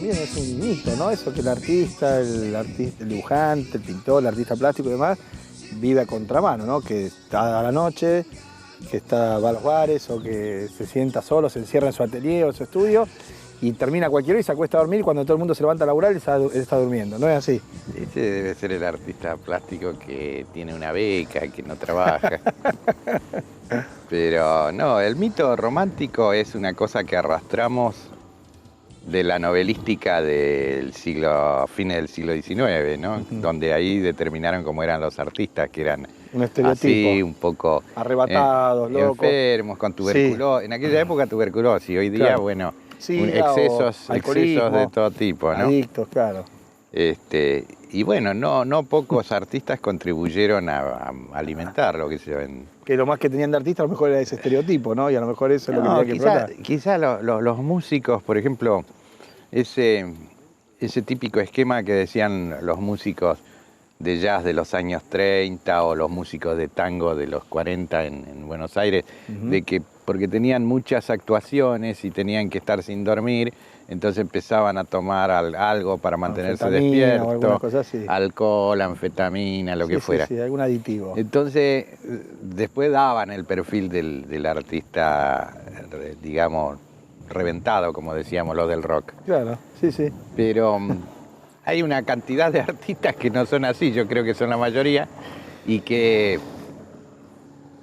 también es un mito, ¿no? Eso que el artista, el dibujante, el pintor, el artista plástico y demás, vive a contramano, ¿no? Que está a la noche, que va a los bares o que se sienta solo, se encierra en su atelier o en su estudio y termina cualquier hora y se acuesta a dormir y cuando todo el mundo se levanta a laburar, él está durmiendo, ¿no es así? Ese debe ser el artista plástico que tiene una beca, que no trabaja. Pero no, el mito romántico es una cosa que arrastramos de la novelística del fines del siglo XIX, ¿no? Donde ahí determinaron cómo eran los artistas, que eran un estereotipo. Así, un poco arrebatados, locos. Enfermos, con tuberculosis. Sí. En aquella época tuberculosis, hoy día, bueno, sí, excesos de todo tipo, ¿no? Adictos, claro. Y bueno, no pocos artistas contribuyeron a alimentarlo, que se ven. Que lo más que tenían de artista a lo mejor era ese estereotipo, ¿no? Y a lo mejor eso es lo que tenía que explotar. Quizá los músicos, por ejemplo, ese típico esquema que decían los músicos de jazz de los años 30 o los músicos de tango de los 40 en Buenos Aires, de que porque tenían muchas actuaciones y tenían que estar sin dormir, entonces empezaban a tomar algo para mantenerse despiertos, alcohol, anfetamina, lo que fuera. Sí, algún aditivo. Entonces, después daban el perfil del artista, digamos, reventado, como decíamos los del rock. Claro, sí. Pero hay una cantidad de artistas que no son así, yo creo que son la mayoría, y que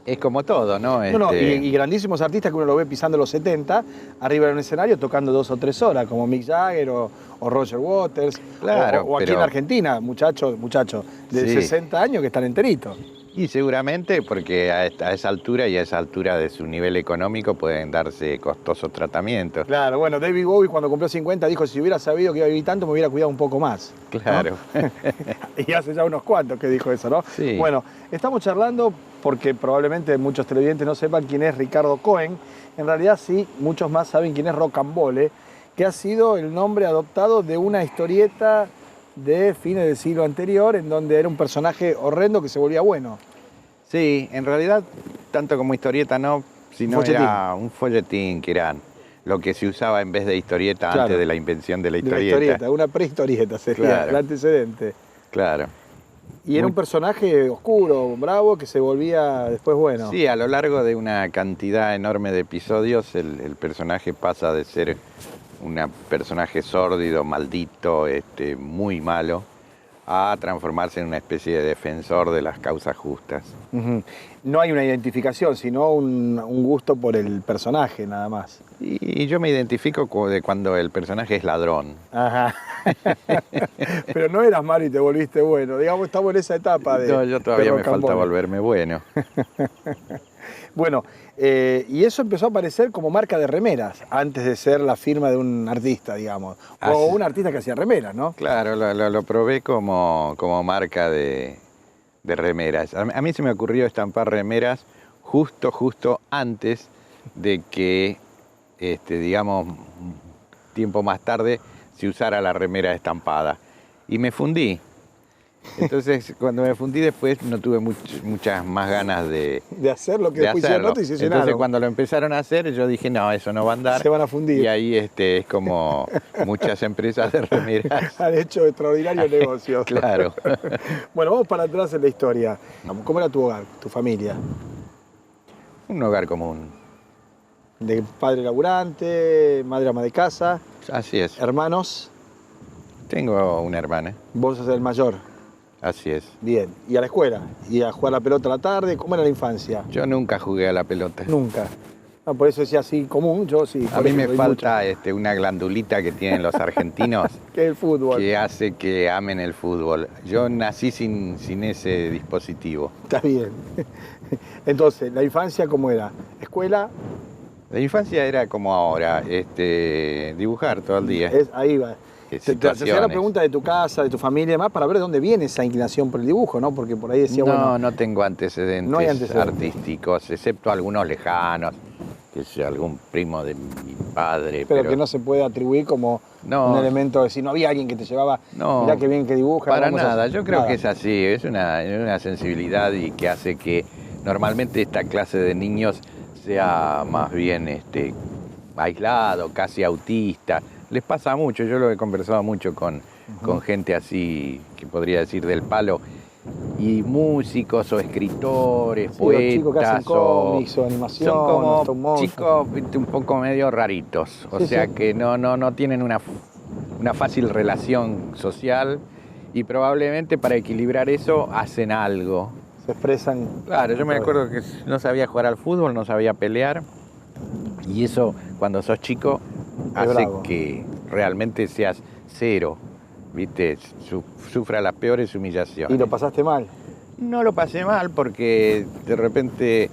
es como todo, ¿no? Y grandísimos artistas que uno lo ve pisando los 70, arriba en un escenario tocando 2 o 3 horas, como Mick Jagger o Roger Waters, claro, o aquí en Argentina, muchachos de 60 años que están enteritos. Y seguramente porque a esa altura y a esa altura de su nivel económico pueden darse costosos tratamientos. Claro, bueno, David Bowie cuando cumplió 50 dijo, si hubiera sabido que iba a vivir tanto me hubiera cuidado un poco más. Claro. ¿No? Y hace ya unos cuantos que dijo eso, ¿no? Sí. Bueno, estamos charlando porque probablemente muchos televidentes no sepan quién es Ricardo Cohen. En realidad sí, muchos más saben quién es Rocambole, que ha sido el nombre adoptado de una historieta de fines del siglo anterior, en donde era un personaje horrendo que se volvía bueno. Sí, en realidad, tanto como historieta no, sino era un folletín, que era lo que se usaba en vez de historieta antes de la invención de la historieta. Una prehistorieta sería el antecedente. Claro. Y era un personaje oscuro, bravo, que se volvía después bueno. Sí, a lo largo de una cantidad enorme de episodios, el personaje pasa de ser un personaje sórdido, maldito, muy malo, a transformarse en una especie de defensor de las causas justas. No hay una identificación, sino un gusto por el personaje, nada más. Y yo me identifico de cuando el personaje es ladrón. Ajá. Pero no eras malo y te volviste bueno. Digamos, estamos en esa etapa de... No, yo todavía me falta volverme bueno. Bueno, y eso empezó a aparecer como marca de remeras, antes de ser la firma de un artista, digamos. O un artista que hacía remeras, ¿no? Claro, lo probé como marca de remeras. A mí se me ocurrió estampar remeras justo antes de que, digamos, tiempo más tarde se usara la remera estampada. Y me fundí. Entonces, cuando me fundí después, no tuve muchas más ganas de hacer lo que después hicieron otros y se llenaron. Entonces, cuando lo empezaron a hacer, yo dije, no, eso no va a andar. Se van a fundir. Y ahí es como muchas empresas de remeras. Han hecho extraordinarios negocios. Claro. Bueno, vamos para atrás en la historia. ¿Cómo era tu hogar, tu familia? Un hogar común. De padre laburante, madre ama de casa. Así es. ¿Hermanos? Tengo una hermana. ¿Vos sos el mayor? Así es. Bien. ¿Y a la escuela? ¿Y a jugar a la pelota a la tarde? ¿Cómo era la infancia? Yo nunca jugué a la pelota. Nunca. No, por eso decía así común, yo sí. A mí me falta una glandulita que tienen los argentinos. Que es el fútbol. Que hace que amen el fútbol. Yo nací sin ese dispositivo. Está bien. Entonces, ¿la infancia cómo era? ¿Escuela? La infancia era como ahora, dibujar todo el día. Ahí va. Te hacía la pregunta de tu casa, de tu familia y demás, para ver de dónde viene esa inclinación por el dibujo, ¿no? Porque por ahí decía, No tengo antecedentes artísticos, excepto algunos lejanos, que sea algún primo de mi padre. Pero que no se puede atribuir como un elemento de si no había alguien que te llevaba, mirá qué bien que dibuja. Para nada, yo creo que es así, es una sensibilidad y que hace que normalmente esta clase de niños sea más bien aislado, casi autista. les pasa mucho, yo lo he conversado mucho con gente así, que podría decir del palo, y músicos o escritores, Sí, poetas, chicos que hacen cómics o animación, son o stop como motion. chicos, viste, un poco medio raritos, o Sí, sea sí. que no tienen una fácil relación social y probablemente para equilibrar eso hacen algo. Se expresan. Claro, yo me acuerdo que no sabía jugar al fútbol, no sabía pelear, y eso cuando sos chico hace bravo. que realmente seas cero, ¿viste? Sufra las peores humillaciones. ¿Y lo pasaste mal? No lo pasé mal porque de repente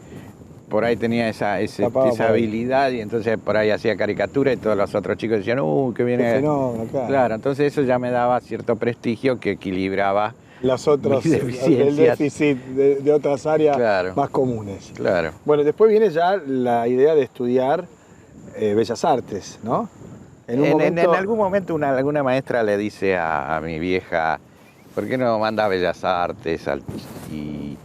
por ahí tenía esa Escapaba por ahí. habilidad y entonces por ahí hacía caricatura y todos los otros chicos decían, que Qué viene. fenómeno, claro. Claro, entonces eso ya me daba cierto prestigio que equilibraba Las otras, mis el deficiencias. déficit de otras áreas Claro. más comunes. Claro. Bueno, después viene ya la idea de estudiar Bellas Artes, ¿no? En algún momento alguna maestra le dice a mi vieja, ¿por qué no manda a Bellas Artes? Y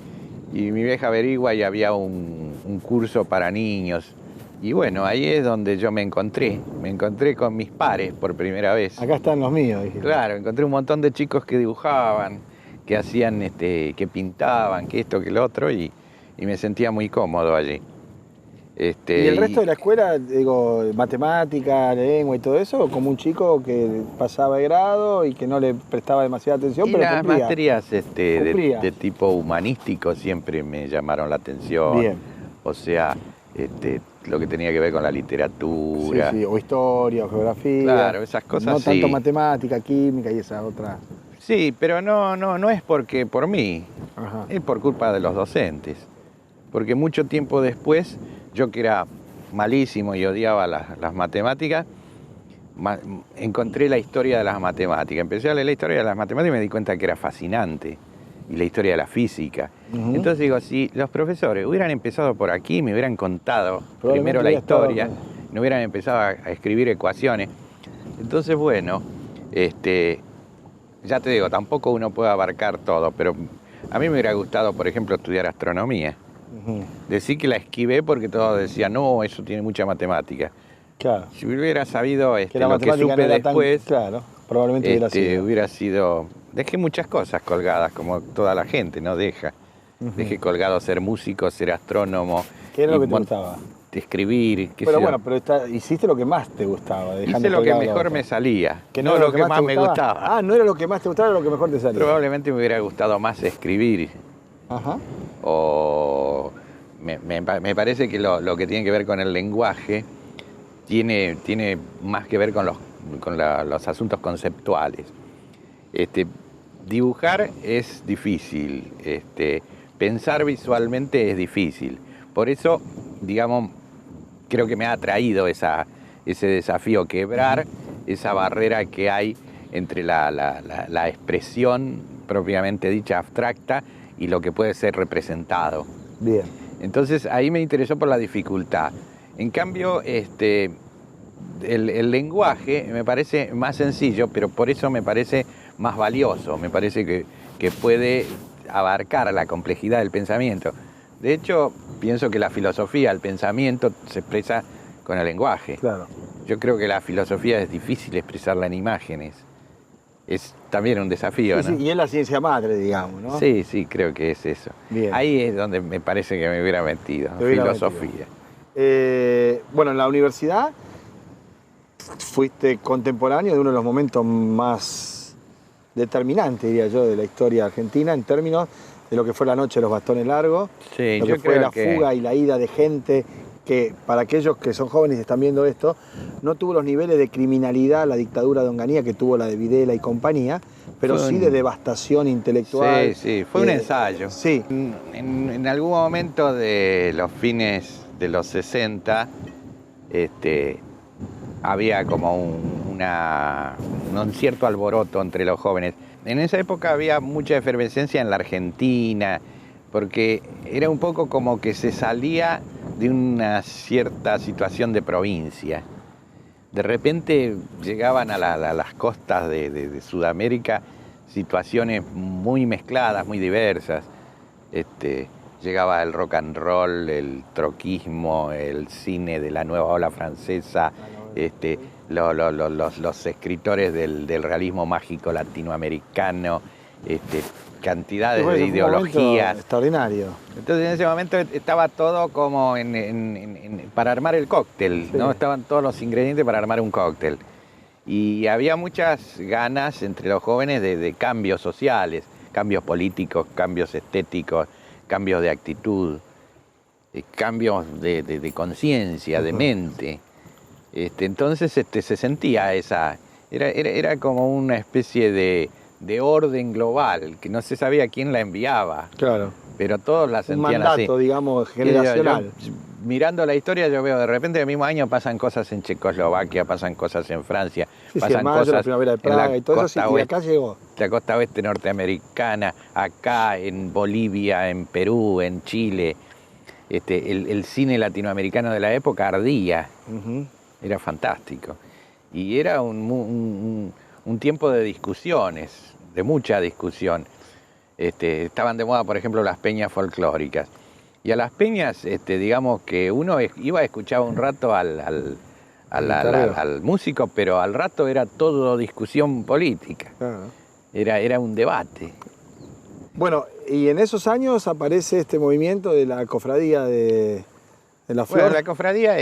mi vieja averigua y había un curso para niños. Y bueno, ahí es donde yo me encontré con mis pares por primera vez. Acá están los míos, dije. Claro, encontré un montón de chicos que dibujaban, que hacían, que pintaban, que esto, que lo otro, y me sentía muy cómodo allí. ¿Y el resto de la escuela, digo, matemática, lengua y todo eso, como un chico que pasaba de grado y que no le prestaba demasiada atención, Y pero las cumplía? materias Cumplía. de tipo humanístico siempre me llamaron la atención. Bien. O sea, lo que tenía que ver con la literatura. Sí, o historia, o geografía. Claro, esas cosas no tanto sí. matemática, química y esa otra. Sí, pero no es porque por mí, Ajá. es por culpa de los docentes. Porque mucho tiempo después, yo que era malísimo y odiaba las matemáticas, encontré la historia de las matemáticas. Empecé a leer la historia de las matemáticas y me di cuenta que era fascinante. Y la historia de la física. Entonces digo, si los profesores hubieran empezado por aquí, me hubieran contado primero la historia, no hubieran empezado a escribir ecuaciones. Entonces, bueno, ya te digo, tampoco uno puede abarcar todo, pero a mí me hubiera gustado, por ejemplo, estudiar astronomía. Decir que la esquivé porque todos decían, no, eso tiene mucha matemática. Claro. Si hubiera sabido Que la lo que matemática supe no era tan- después, claro, probablemente hubiera sido... Dejé muchas cosas colgadas, como toda la gente, ¿no? Deja. Dejé colgado ser músico, ser astrónomo. ¿Qué era lo y que te gustaba? Escribir, qué Pero sé yo. bueno, pero hiciste lo que más te gustaba. Hice lo que mejor me salía, Que no era lo que más te me gustaba. Ah, no era lo que más te gustaba, era lo que mejor te salía. Probablemente me hubiera gustado más escribir. Ajá. O me parece que lo que tiene que ver con el lenguaje tiene más que ver con los asuntos conceptuales. Dibujar es difícil, pensar visualmente es difícil. Por eso, digamos, creo que me ha atraído ese desafío, quebrar esa barrera que hay entre la expresión propiamente dicha abstracta y lo que puede ser representado. Bien. Entonces ahí me interesó por la dificultad. En cambio, el lenguaje me parece más sencillo, pero por eso me parece más valioso. Me parece que puede abarcar la complejidad del pensamiento. De hecho, pienso que la filosofía, el pensamiento, se expresa con el lenguaje. Claro. Yo creo que la filosofía es difícil expresarla en imágenes. Es también un desafío, Sí, ¿no? sí, y es la ciencia madre, digamos, ¿no? Sí, creo que es eso. Bien. Ahí es donde me parece que me hubiera metido, Te hubiera filosofía. Bueno, en la universidad fuiste contemporáneo de uno de los momentos más determinantes, diría yo, de la historia argentina en términos de lo que fue la noche de los bastones largos, Sí, lo yo que fue creo la que... fuga y la ida de gente que, para aquellos que son jóvenes y están viendo esto, no tuvo los niveles de criminalidad, la dictadura de Onganía que tuvo la de Videla y compañía, pero sí de devastación intelectual. Sí, fue un ensayo. Sí. En algún momento de los fines de los 60, había como un cierto alboroto entre los jóvenes. En esa época había mucha efervescencia en la Argentina, porque era un poco como que se salía de una cierta situación de provincia. De repente llegaban a las costas de Sudamérica situaciones muy mezcladas, muy diversas. Llegaba el rock and roll, el troquismo, el cine de la nueva ola francesa, los escritores del realismo mágico latinoamericano, cantidades de ideologías. Extraordinario. Entonces en ese momento estaba todo como para armar el cóctel, Sí. ¿no? Estaban todos los ingredientes para armar un cóctel. Y había muchas ganas entre los jóvenes de cambios sociales, cambios políticos, cambios estéticos, cambios de actitud, cambios de conciencia, de mente. Entonces se sentía era como una especie de orden global, que no se sabía quién la enviaba, Claro. pero todos la Un sentían mandato, así. digamos, generacional. Mirando la historia, yo veo de repente el mismo año pasan cosas en Checoslovaquia, pasan cosas en Francia, Sí, pasan en mayo, cosas la primavera de en la Praga y todo eso, costa y oeste, acá llegó. la costa oeste norteamericana, acá en Bolivia, en Perú, en Chile. El cine latinoamericano de la época ardía, Ujú. era fantástico. Y era un tiempo de discusiones, de mucha discusión. Estaban de moda, por ejemplo, las peñas folclóricas. Y a las peñas, digamos que uno iba a escuchar un rato al músico, pero al rato era todo discusión política. Claro. Era un debate. Bueno, y en esos años aparece este movimiento de la cofradía de la Flor. Bueno, la cofradía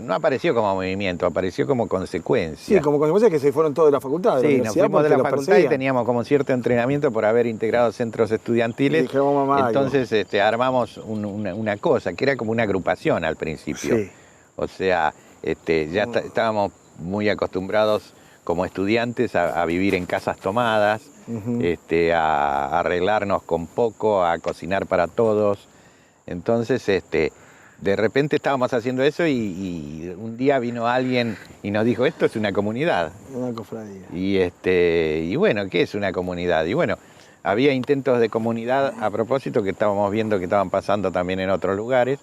no apareció como movimiento, apareció como consecuencia. Sí, como consecuencia que se fueron todos de la facultad. De la Sí, nos universidad, fuimos de porque la los facultad y perseguían. teníamos como cierto entrenamiento por haber integrado centros estudiantiles. Y dijimos, mamá, Entonces armamos una cosa que era como una agrupación al principio. Sí. O sea, estábamos muy acostumbrados como estudiantes a vivir en casas tomadas, Ujú. a arreglarnos con poco, a cocinar para todos. Entonces, de repente estábamos haciendo eso y un día vino alguien y nos dijo, esto es una comunidad. Una cofradía. Y bueno, ¿qué es una comunidad? Y bueno, había intentos de comunidad a propósito que estábamos viendo que estaban pasando también en otros lugares.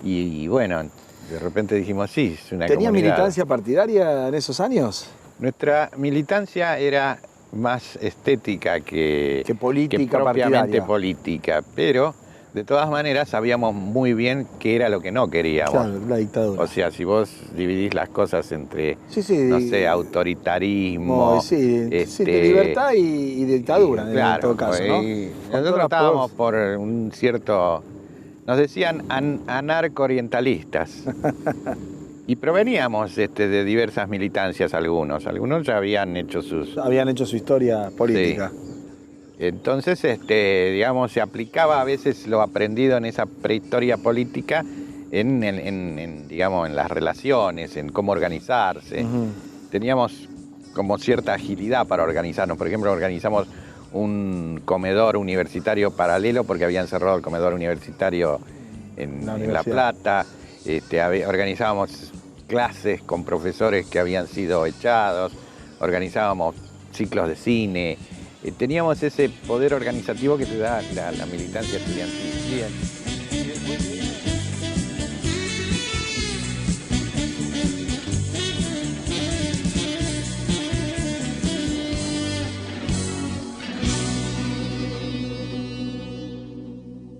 Y bueno, de repente dijimos, sí, es una ¿Tenía comunidad. militancia partidaria en esos años? Nuestra militancia era más estética que política propiamente partidaria. política, pero de todas maneras sabíamos muy bien qué era lo que no queríamos. Claro, la dictadura. O sea, si vos dividís las cosas entre, Sí, sí, no sé, autoritarismo, sí, sí, de libertad y dictadura, en todo caso, ¿no? y Con todas nosotros las estábamos por un cierto, nos decían anarco-orientalistas. Y proveníamos de diversas militancias algunos ya habían hecho habían hecho su historia política. Entonces, digamos, se aplicaba a veces lo aprendido en esa prehistoria política digamos, en las relaciones, en cómo organizarse. Ujú. Teníamos como cierta agilidad para organizarnos. Por ejemplo, organizamos un comedor universitario paralelo porque habían cerrado el comedor universitario en La universidad. Plata. Organizábamos clases con profesores que habían sido echados, organizábamos ciclos de cine. Teníamos ese poder organizativo que te da la militancia estudiantil. Bien.